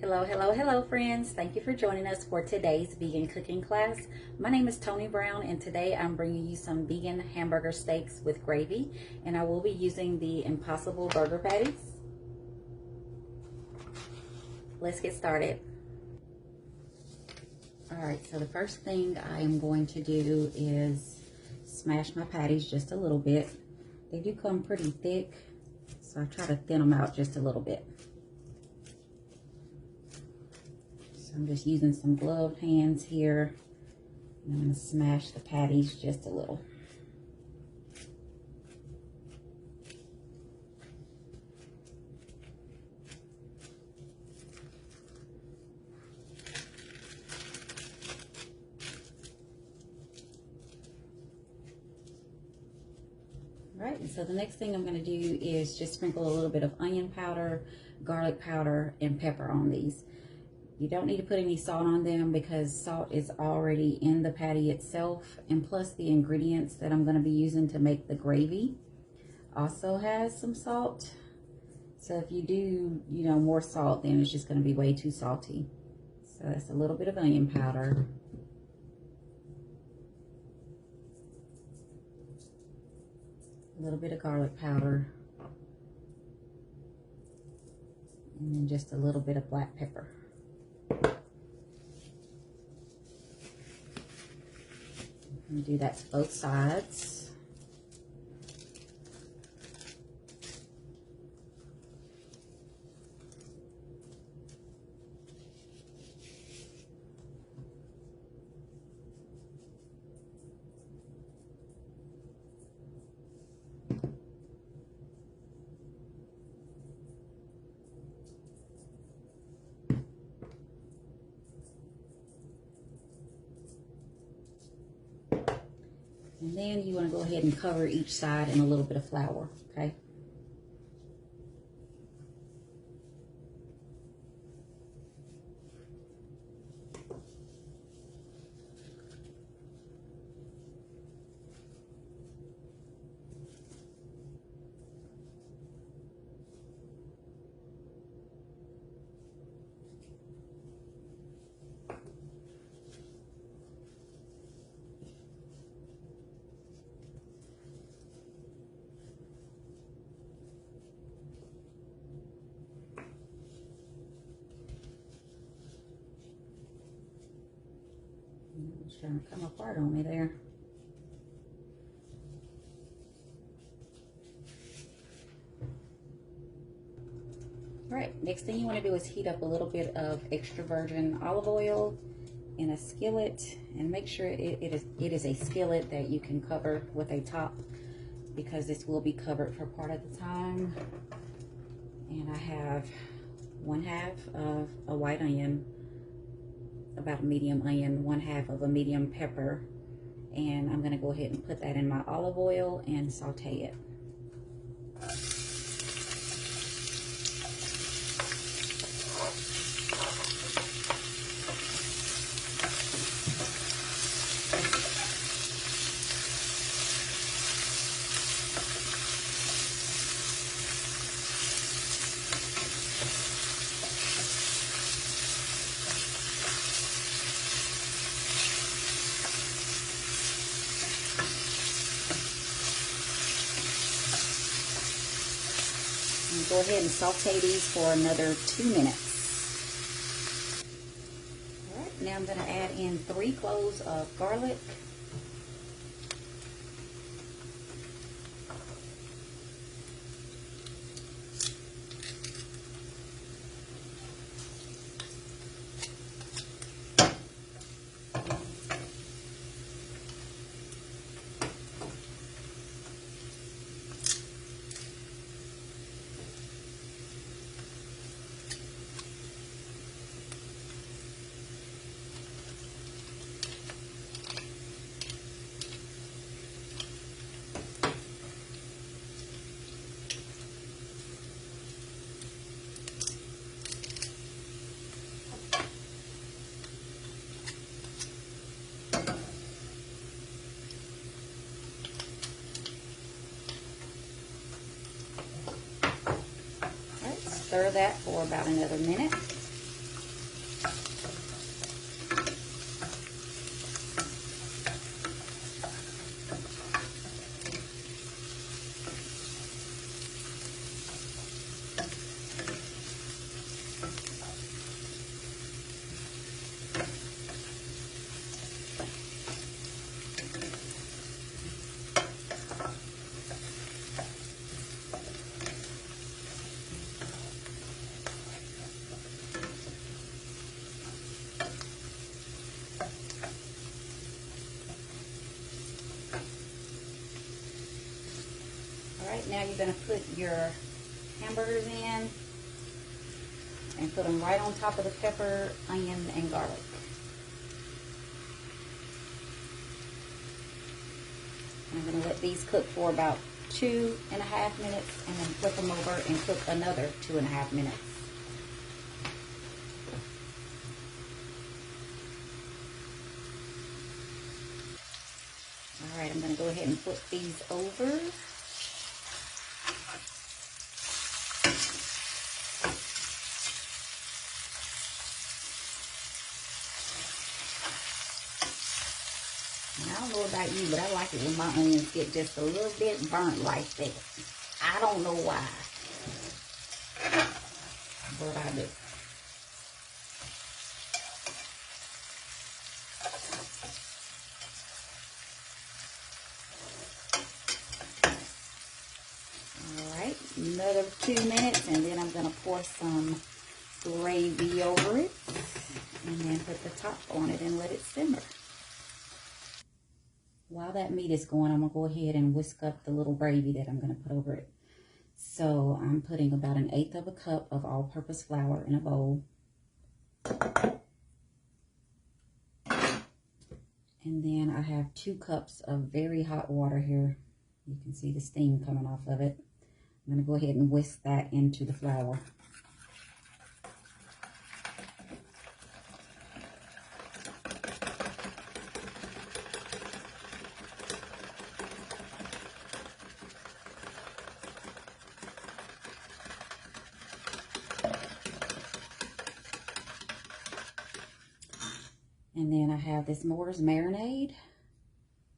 Hello friends. Thank you for joining us for today's vegan cooking class. My name is Tony Brown and today I'm bringing you some vegan hamburger steaks with gravy, and I will be using the Impossible burger patties. Let's get started. Alright, so the first thing I am going to do is smash my patties just a little bit. They do come pretty thick, so I try to thin them out just a little bit. I'm just using some gloved hands here, and I'm going to smash the patties just a little. All right, and so the next thing I'm going to do is just sprinkle a little bit of onion powder, garlic powder, and pepper on these. You don't need to put any salt on them because salt is already in the patty itself, and plus the ingredients that I'm going to be using to make the gravy also has some salt. So if you do, more salt, then it's just going to be way too salty. So that's a little bit of onion powder. A little bit of garlic powder. And then just a little bit of black pepper. And do that to both sides. And then you want to go ahead and cover each side in a little bit of flour, okay? It's trying to come apart on me there. All right, next thing you want to do is heat up a little bit of extra virgin olive oil in a skillet, and make sure it is a skillet that you can cover with a top, because this will be covered for part of the time. And I have 1/2 of a white onion, about a medium onion, 1/2 of a medium pepper, and I'm going to go ahead and put that in my olive oil and saute it. Go ahead and saute these for another 2 minutes. All right, now I'm going to add in 3 cloves of garlic. Stir that for about another minute. right, now you're going to put your hamburgers in and put them right on top of the pepper, onion, and garlic. I'm going to let these cook for about 2.5 minutes and then flip them over and cook another 2.5 minutes. All right, I'm going to go ahead and flip these over. I don't know about you, but I like it when my onions get just a little bit burnt like that. I don't know why, but I do. All right, another 2 minutes, and then I'm going to pour some gravy over it, and then put the top on it and let it simmer. While that meat is going, I'm going to go ahead and whisk up the little gravy that I'm going to put over it. So I'm putting about 1/8 of a cup of all-purpose flour in a bowl. And then I have 2 cups of very hot water here. You can see the steam coming off of it. I'm going to go ahead and whisk that into the flour. And then I have this Moore's marinade.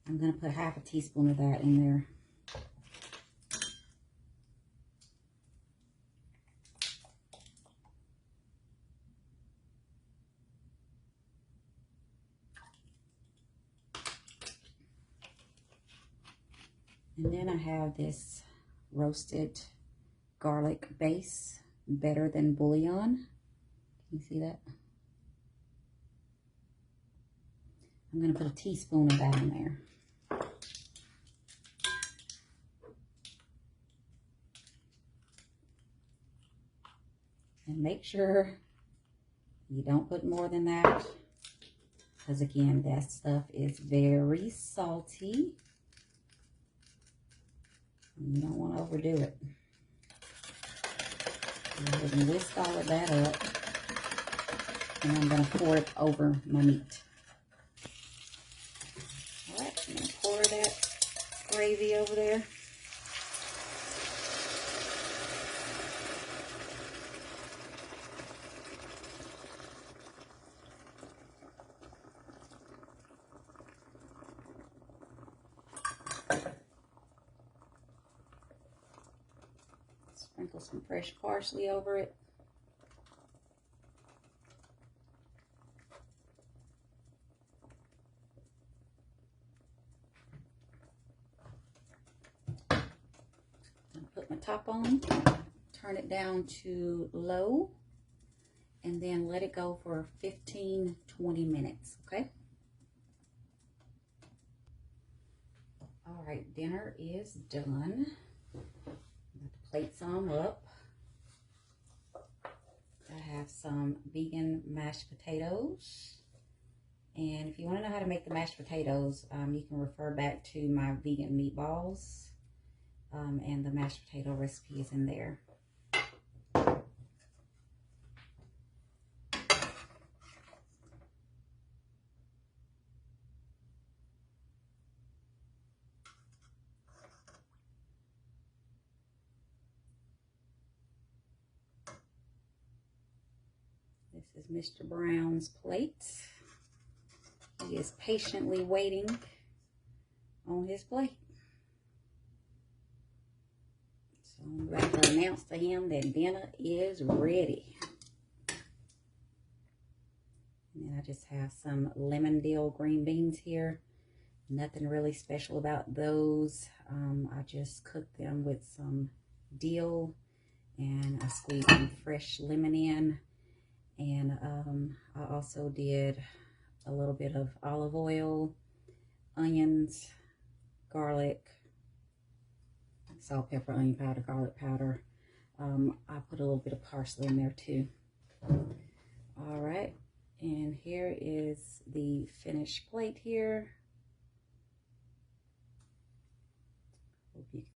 I'm going to put 1/2 teaspoon of that in there. And then I have this roasted garlic base, better than bouillon. Can you see that? I'm going to put 1 teaspoon of that in there. And make sure you don't put more than that, because again, that stuff is very salty. You don't want to overdo it. Go ahead and whisk all of that up, and I'm going to pour it over my meat. All right, I'm going to pour that gravy over there. Sprinkle some fresh parsley over it. Put my top on, turn it down to low, and then let it go for 15-20 minutes, okay? All right, dinner is done. The plate's on up. I have some vegan mashed potatoes. And if you want to know how to make the mashed potatoes, you can refer back to my vegan meatballs. And the mashed potato recipe is in there. This is Mr. Brown's plate. He is patiently waiting on his plate. So I'm about to announce to him that dinner is ready. And then I just have some lemon dill green beans here. Nothing really special about those. I just cooked them with some dill, and I squeezed some fresh lemon in. And I also did a little bit of olive oil, onions, garlic, Salt, pepper, onion powder, garlic powder. I put a little bit of parsley in there too. All right, and here is the finished plate here.